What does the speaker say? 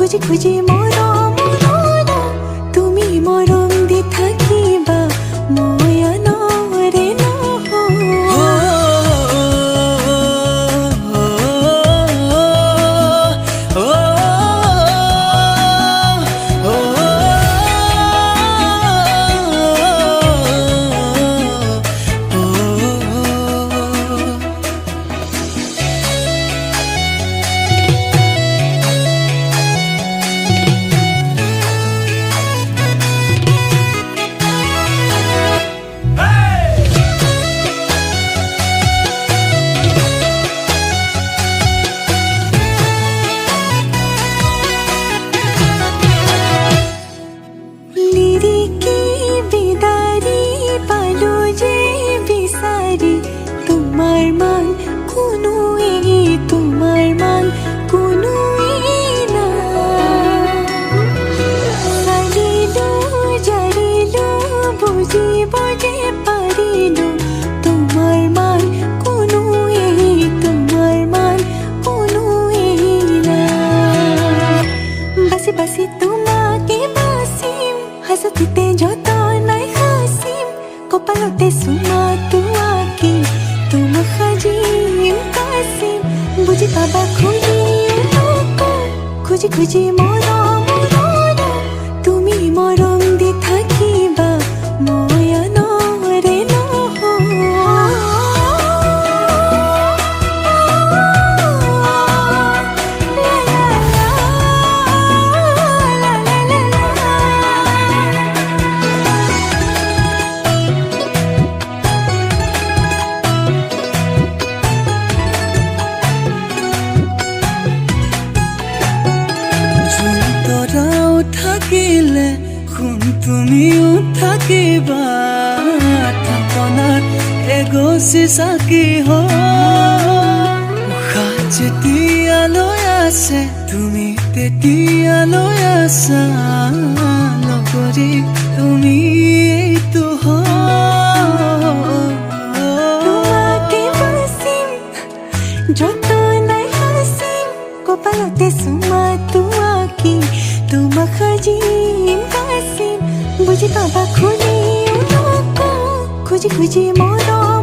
খুজি খুজি মৰম তুমি মৰম দি থাকিবা মই আনৰে বাসি তোমাকে বাসিম হাসতিতে যত নাই হাসিম কপালতে সুমা তোমাকে তোমা সাজিম কাছিম বুজি পাবা খুজি খুজি মৰম তুমি মৰম দি থাকিবা মই আনৰে থাকিলে শুন তুমিও থাকিবা থাপনাত এগছি চাকি উশাহ যেতিয়ালৈ আছে তুমি তেতিয়ালৈ আছা নকৰি তুমি এইটো তোমাকে বাচিম যত নাই হাসিম কপালতে সুমা তোমাকে তোমা সাজিম কাছিম বুজি পাবা খুজি খুজি মৰম